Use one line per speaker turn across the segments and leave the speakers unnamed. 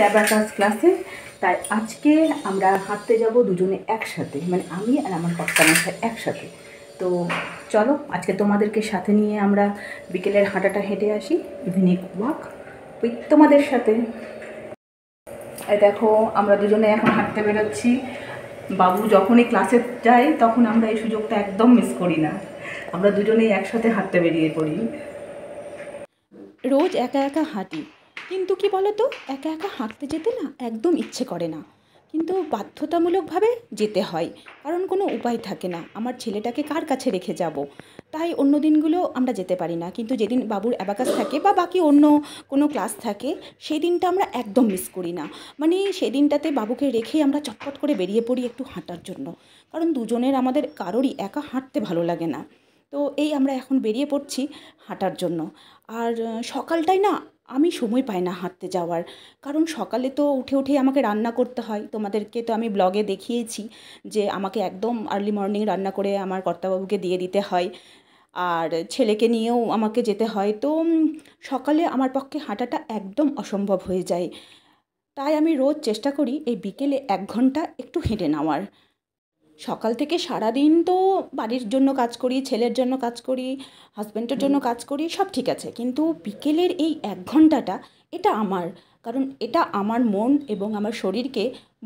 Abacus ক্লাসে। তাই আজকে আমরা হাঁটতে যাব দুজনে একসাথে, মানে আমি আর আমার কর্তামশাই একসাথে। তো চলো আজকে তোমাদেরকে সাথে নিয়ে আমরা বিকেলের হাঁটাটা হেঁটে আসি, ইভিনিং ওয়াক উইথ তোমাদের সাথে। এই দেখো আমরা দুজনে এখন হাঁটতে বেরোচ্ছি। বাবু যখনই ক্লাসে যায় তখন আমরা এই সুযোগটা একদম মিস করি না, আমরা দুজনেই একসাথে হাঁটতে বেরিয়ে পড়ি।
রোজ একা একা হাঁটি, কিন্তু কি বলো তো, একা একা হাঁটতে যেতে না একদম ইচ্ছে করে না, কিন্তু বাধ্যতামূলকভাবে যেতে হয়, কারণ কোনো উপায় থাকে না। আমার ছেলেটাকে কার কাছে রেখে যাব, তাই অন্য দিনগুলো আমরা যেতে পারি না, কিন্তু যেদিন বাবুর অ্যাবাকাস থাকে বা বাকি অন্য কোনো ক্লাস থাকে সেই দিনটা আমরা একদম মিস করি না। মানে সেই দিনটাতে বাবুকে রেখেই আমরা চটপট করে বেরিয়ে পড়ি একটু হাঁটার জন্য, কারণ দুজনের আমাদের কারোরই একা হাঁটতে ভালো লাগে না। তো এই আমরা এখন বেরিয়ে পড়ছি হাঁটার জন্য। আর সকালটায় না আমি সময় পাই না হাঁটতে যাওয়ার, কারণ সকালে তো উঠে উঠেই আমাকে রান্না করতে হয়। তোমাদেরকে তো আমি ব্লগে দেখিয়েছি যে আমাকে একদম আর্লি মর্নিং রান্না করে আমার কর্তাবাবুকে দিয়ে দিতে হয়, আর ছেলেকে নিয়েও আমাকে যেতে হয়। তো সকালে আমার পক্ষে হাঁটাটা একদম অসম্ভব হয়ে যায়। তাই আমি রোজ চেষ্টা করি এই বিকেলে 1 ঘন্টা একটু হেঁটে নেওয়ার। সকাল থেকে সারাদিন তো বাড়ির জন্য কাজ করি, ছেলের জন্য কাজ করি, হাজব্যান্ডের জন্য কাজ করি, সব ঠিক আছে, কিন্তু বিকেলের এই 1 ঘন্টাটা এটা আমার, কারণ এটা আমার মন এবং আমার শরীরকে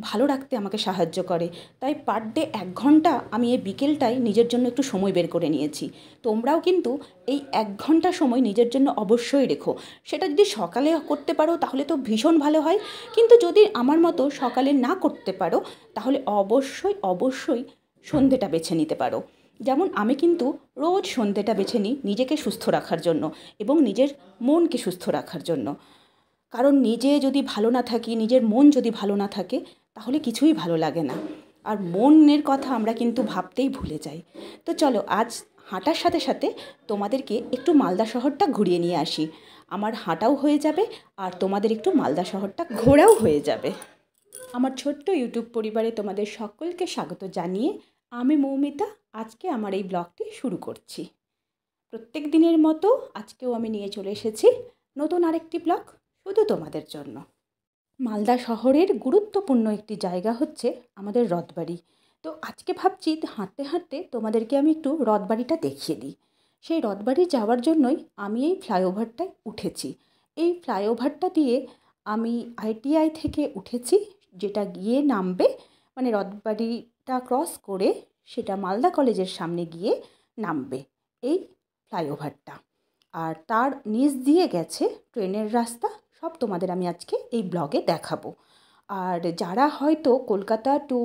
ভালো রাখতে আমাকে সাহায্য করে। তাই পার ডে 1 ঘন্টা আমি এই বিকেলটায় নিজের জন্য একটু সময় বের করে নিয়েছি। তোমরাও কিন্তু এই 1 ঘন্টা সময় নিজের জন্য অবশ্যই রেখো। সেটা যদি সকালে করতে পারো তাহলে তো ভীষণ ভালো হয়, কিন্তু যদি আমার মতো সকালে না করতে পারো তাহলে অবশ্যই অবশ্যই সন্ধেটা বেছে নিতে পারো। যেমন আমি কিন্তু রোজ সন্ধেটা বেছে নিই নিজেকে সুস্থ রাখার জন্য এবং নিজের মনকে সুস্থ রাখার জন্য, কারণ নিজে যদি ভালো না থাকি, নিজের মন যদি ভালো না থাকে তাহলে কিছুই ভালো লাগে না, আর মনের কথা আমরা কিন্তু ভাবতেই ভুলে যাই। তো চলো আজ হাঁটার সাথে সাথে তোমাদেরকে একটু মালদা শহরটা ঘুরিয়ে নিয়ে আসি। আমার হাঁটাও হয়ে যাবে আর তোমাদের একটু মালদা শহরটা ঘোরাও হয়ে যাবে। আমার ছোট্ট ইউটিউব পরিবারে তোমাদের সকলকে স্বাগত জানিয়ে আমি মৌমিতা আজকে আমার এই ব্লগটি শুরু করছি। প্রত্যেক দিনের মতো আজকেও আমি নিয়ে চলে এসেছি নতুন আরেকটি ব্লগ শুধু তোমাদের জন্য। মালদা শহরের গুরুত্বপূর্ণ একটি জায়গা হচ্ছে আমাদের রথবাড়ি। তো আজকে ভাবছি হাঁটতে হাঁটতে তোমাদেরকে আমি একটু রথবাড়িটা দেখিয়ে দিই। সেই রথবাড়ি যাওয়ার জন্যই আমি এই ফ্লাইওভারটায় উঠেছি। এই ফ্লাইওভারটা দিয়ে আমি আইটিআই থেকে উঠেছি, যেটা গিয়ে নামবে, মানে রথবাড়িটা ক্রস করে সেটা মালদা কলেজের সামনে গিয়ে নামবে এই ফ্লাইওভারটা। আর তার নিচ দিয়ে গেছে ট্রেনের রাস্তা, সব তোমাদের আমি আজকে এই ব্লগে দেখাবো। আর যারা হয়তো কলকাতা টু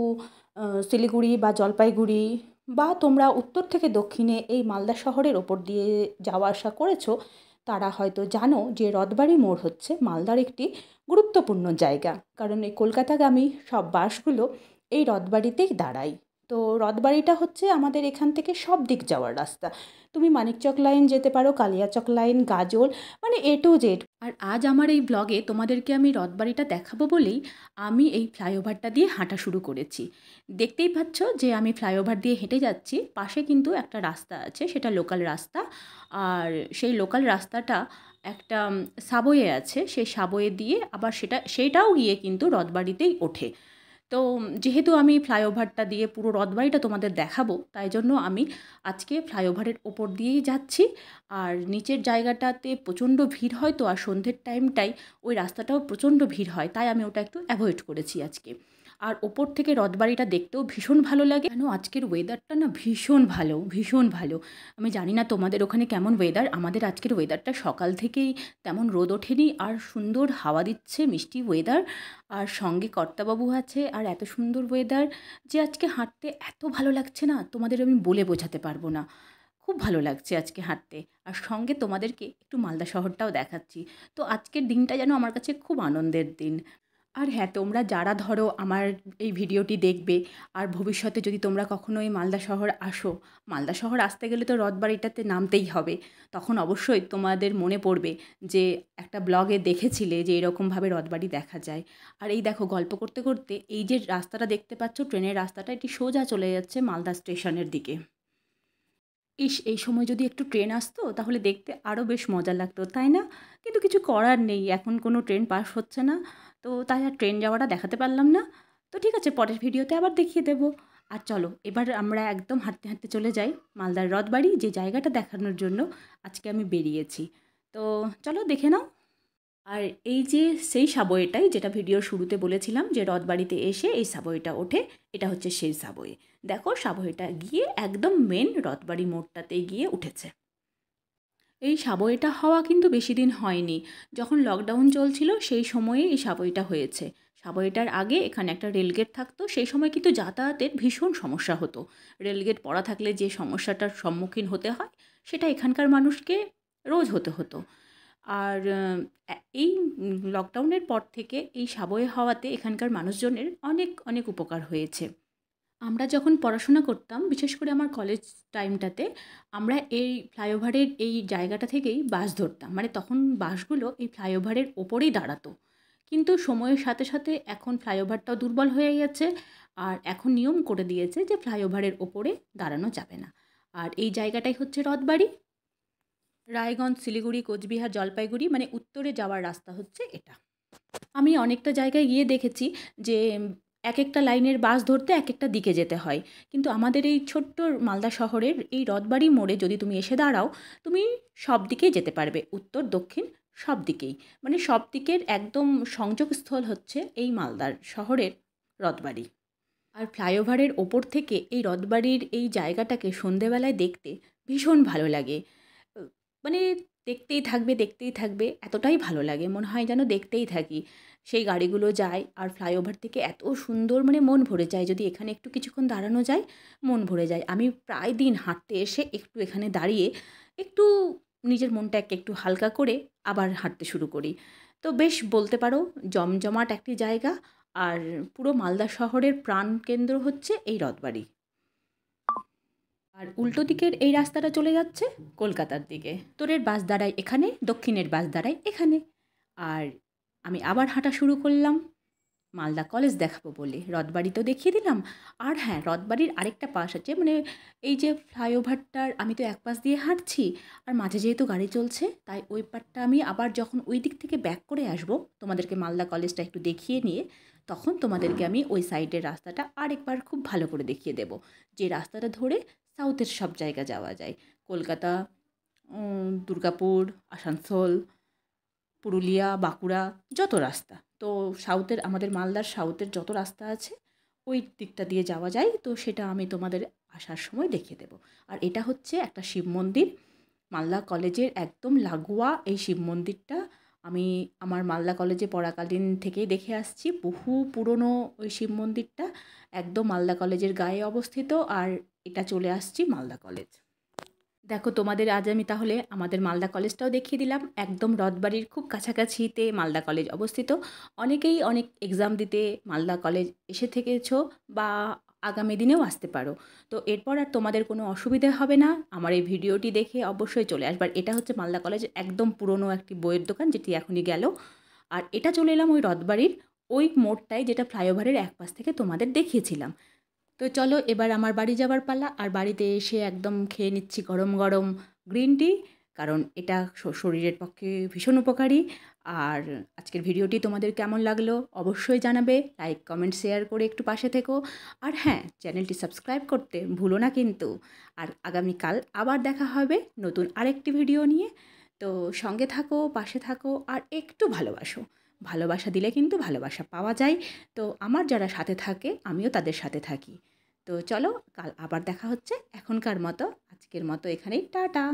শিলিগুড়ি বা জলপাইগুড়ি বা তোমরা উত্তর থেকে দক্ষিণে এই মালদা শহরের ওপর দিয়ে যাওয়া আসা করেছো, তারা হয়তো জানো যে রথবাড়ি মোড় হচ্ছে মালদার একটি গুরুত্বপূর্ণ জায়গা, কারণ এই কলকাতাগামী সব বাসগুলো এই রথবাড়িতেই দাঁড়ায়। তো রথবাড়িটা হচ্ছে আমাদের এখান থেকে সব দিক যাওয়ার রাস্তা। তুমি মানিকচক লাইন যেতে পারো, কালিয়াচক লাইন, গাজল, মানে এ টু জেড। আর আজ আমার এই ব্লগে তোমাদেরকে আমি রথবাড়িটা দেখাবো বলেই আমি এই ফ্লাইওভারটা দিয়ে হাঁটা শুরু করেছি। দেখতেই পাচ্ছ যে আমি ফ্লাইওভার দিয়ে হেঁটে যাচ্ছি, পাশে কিন্তু একটা রাস্তা আছে, সেটা লোকাল রাস্তা। আর সেই লোকাল রাস্তাটা একটা সাবওয়ে আছে, সেই সাবওয়ে দিয়ে আবার সেটাও গিয়ে কিন্তু রথবাড়িতেই ওঠে। তো যেহেতু আমি ফ্লাইওভারটা দিয়ে পুরো রথবাড়িটা তোমাদের দেখাবো, তাই জন্য আমি আজকে ফ্লাইওভারের ওপর দিয়েই যাচ্ছি। আর নিচের জায়গাটাতে প্রচণ্ড ভিড় হয়, তো আর সন্ধ্যের টাইমটাই ওই রাস্তাটাও প্রচণ্ড ভিড় হয়, তাই আমি ওটা একটু অ্যাভয়েড করেছি আজকে। আর ওপর থেকে রথবাড়িটা দেখতেও ভীষণ ভালো লাগে, কেন আজকের ওয়েদারটা না ভীষণ ভালো, ভীষণ ভালো। আমি জানি না তোমাদের ওখানে কেমন ওয়েদার, আমাদের আজকের ওয়েদারটা সকাল থেকেই তেমন রোদ ওঠেনি, আর সুন্দর হাওয়া দিচ্ছে, মিষ্টি ওয়েদার, আর সঙ্গে কর্তাবাবু আছে, আর এত সুন্দর ওয়েদার যে আজকে হাঁটতে এত ভালো লাগছে না, তোমাদের আমি বলে বোঝাতে পারবো না। খুব ভালো লাগছে আজকে হাঁটতে, আর সঙ্গে তোমাদেরকে একটু মালদা শহরটাও দেখাচ্ছি। তো আজকের দিনটা যেন আমার কাছে খুব আনন্দের দিন। আর হ্যাঁ, তোমরা যারা ধরো আমার এই ভিডিওটি দেখবে আর ভবিষ্যতে যদি তোমরা কখনো এই মালদা শহর আসো, মালদা শহর আসতে গেলে তো রথবাড়িটাতে নামতেই হবে, তখন অবশ্যই তোমাদের মনে পড়বে যে একটা ব্লগে দেখেছিলে যে এরকমভাবে রথবাড়ি দেখা যায়। আর এই দেখো, গল্প করতে করতে এই যে রাস্তাটা দেখতে পাচ্ছ, ট্রেনের রাস্তাটা, এটি সোজা চলে যাচ্ছে মালদা স্টেশনের দিকে। এই সময় যদি একটু ট্রেন আসতো তাহলে দেখতে আরও বেশ মজা লাগতো, তাই না? কিন্তু কিছু করার নেই, এখন কোনো ট্রেন পাস হচ্ছে না, তো তাই আর ট্রেন যাওয়াটা দেখাতে পারলাম না। তো ঠিক আছে, পরের ভিডিওতে আবার দেখিয়ে দেবো। আর চলো এবার আমরা একদম হাঁটতে হাঁটতে চলে যাই মালদার রথবাড়ি, যে জায়গাটা দেখানোর জন্য আজকে আমি বেরিয়েছি। তো চলো দেখে নাও। আর এই যে সেই সাবওয়েটাই, যেটা ভিডিওর শুরুতে বলেছিলাম যে রথবাড়িতে এসে এই সাবওয়েটা ওঠে, এটা হচ্ছে সেই সাবওয়ে। দেখো সাবওয়েটা গিয়ে একদম মেন রথবাড়ি মোড়টাতে গিয়ে উঠেছে। এই সাবওয়েটা হওয়া কিন্তু বেশি দিন হয়নি, যখন লকডাউন চলছিল সেই সময়ে এই সাবওয়েটা হয়েছে। সাবওয়েটার আগে এখানে একটা রেলগেট থাকতো, সেই সময় কিন্তু যাতায়াতের ভীষণ সমস্যা হতো। রেলগেট পড়া থাকলে যে সমস্যাটার সম্মুখীন হতে হয়, সেটা এখানকার মানুষকে রোজ হতে হতো। আর এই লকডাউনের পর থেকে এই সাবওয়ে হওয়াতে এখানকার মানুষজনের অনেক অনেক উপকার হয়েছে। আমরা যখন পড়াশোনা করতাম, বিশেষ করে আমার কলেজ টাইমটাতে, আমরা এই ফ্লাইওভারের এই জায়গাটা থেকেই বাস ধরতাম। মানে তখন বাসগুলো এই ফ্লাইওভারের ওপরেই দাঁড়াতো। কিন্তু সময়ের সাথে সাথে এখন ফ্লাইওভারটাও দুর্বল হয়ে গেছে, আর এখন নিয়ম করে দিয়েছে যে ফ্লাইওভারের ওপরে দাঁড়ানো যাবে না। আর এই জায়গাটাই হচ্ছে রথবাড়ি। রায়গঞ্জ, শিলিগুড়ি, কোচবিহার, জলপাইগুড়ি মানে উত্তরে যাওয়ার রাস্তা হচ্ছে এটা। আমি অনেকটা জায়গায় গিয়ে দেখেছি যে এক একটা লাইনের বাস ধরতে এক একটা দিকে যেতে হয়, কিন্তু আমাদের এই ছোট্ট মালদা শহরের এই রথবাড়ি মোড়ে যদি তুমি এসে দাঁড়াও, তুমি সব দিকেই যেতে পারবে, উত্তর দক্ষিণ সব দিকেই। মানে সব দিকের একদম সংযোগস্থল হচ্ছে এই মালদার শহরের রথবাড়ি। আর ফ্লাইওভারের ওপর থেকে এই রথবাড়ির এই জায়গাটাকে সন্ধেবেলায় দেখতে ভীষণ ভালো লাগে। মানে দেখতেই থাকবে দেখতেই থাকবে, এতটাই ভালো লাগে, মনে হয় যেন দেখতেই থাকি। সেই গাড়িগুলো যায় আর ফ্লাইওভার থেকে এত সুন্দর, মানে মন ভরে যায়। যদি এখানে একটু কিছুক্ষণ দাঁড়ানো যায়, মন ভরে যায়। আমি প্রায় দিন হাঁটতে এসে একটু এখানে দাঁড়িয়ে একটু নিজের মনটাকে একটু হালকা করে আবার হাঁটতে শুরু করি। তো বেশ বলতে পারো জমজমাট একটি জায়গা। আর পুরো মালদা শহরের প্রাণকেন্দ্র হচ্ছে এই রথবাড়ি। আর উল্টো দিকের এই রাস্তাটা চলে যাচ্ছে কলকাতার দিকে। উত্তরের বাস দাঁড়ায় এখানে, দক্ষিণের বাস দাঁড়ায় এখানে। আর আমি আবার হাঁটা শুরু করলাম মালদা কলেজ দেখাবো বলে। রথবাড়ি তো দেখিয়ে দিলাম। আর হ্যাঁ, রথবাড়ির আরেকটা পাশ আছে, মানে এই যে ফ্লাইওভারটার আমি তো এক পাশ দিয়ে হাঁটছি, আর মাঝে যেহেতু গাড়ি চলছে, তাই ওই পারটা আমি আবার যখন ওই দিক থেকে ব্যাক করে আসবো, তোমাদেরকে মালদা কলেজটা একটু দেখিয়ে নিয়ে, তখন তোমাদেরকে আমি ওই সাইডের রাস্তাটা আরেকবার খুব ভালো করে দেখিয়ে দেবো, যে রাস্তাটা ধরে সাউথের সব জায়গা যাওয়া যায়। কলকাতা, দুর্গাপুর, আসানসোল, পুরুলিয়া, বাঁকুড়া, যত রাস্তা। তো সাউথের, আমাদের মালদার সাউথের যত রাস্তা আছে ওই দিকটা দিয়ে যাওয়া যায়, তো সেটা আমি তোমাদের আসার সময় দেখিয়ে দেবো। আর এটা হচ্ছে একটা শিব মন্দির, মালদা কলেজের একদম লাগোয়া এই শিব মন্দিরটা। আমি আমার মালদা কলেজে পড়াকালীন থেকেই দেখে আসছি, বহু পুরনো ওই শিব মন্দিরটা একদম মালদা কলেজের গায়ে অবস্থিত। আর এটা চলে আসছি মালদা কলেজ। দেখো তোমাদের আজ আমি তাহলে আমাদের মালদা কলেজটাও দেখিয়ে দিলাম। একদম রথবাড়ির খুব কাছাকাছিতে মালদা কলেজ অবস্থিত। অনেকেই অনেক এক্সাম দিতে মালদা কলেজ এসে থেকেছো, বা আগামী দিনেও আসতে পারো। তো এরপর আর তোমাদের কোনো অসুবিধা হবে না, আমার এই ভিডিওটি দেখে অবশ্যই চলে আসবার। এটা হচ্ছে মালদা কলেজের একদম পুরনো একটি বইয়ের দোকান, যেটি এখনই গেল। আর এটা চলে এলাম ওই রথবাড়ির ওই মোড়টায়, যেটা ফ্লাইওভারের এক পাশ থেকে তোমাদের দেখিয়েছিলাম। তো চলো এবার আমার বাড়ি যাবার পালা। আর বাড়িতে এসে একদম খেয়ে নিচ্ছি গরম গরম গ্রিন টি, কারণ এটা শরীরের পক্ষে ভীষণ উপকারী। আর আজকের ভিডিওটি তোমাদের কেমন লাগলো অবশ্যই জানাবে, লাইক কমেন্ট শেয়ার করে একটু পাশে থেকো। আর হ্যাঁ, চ্যানেলটি সাবস্ক্রাইব করতে ভুলো না কিন্তু। আর আগামীকাল আবার দেখা হবে নতুন আরেকটি ভিডিও নিয়ে। তো সঙ্গে থাকো, পাশে থাকো, আর একটু ভালোবাসো। ভালোবাসা দিলে কিন্তু ভালোবাসা পাওয়া যায়। তো আমার যারা সাথে থাকে আমিও তাদের সাথে থাকি। তো চলো কাল আবার দেখা হচ্ছে। এখনকার মতো, আজকের মতো এখানেই টাটা।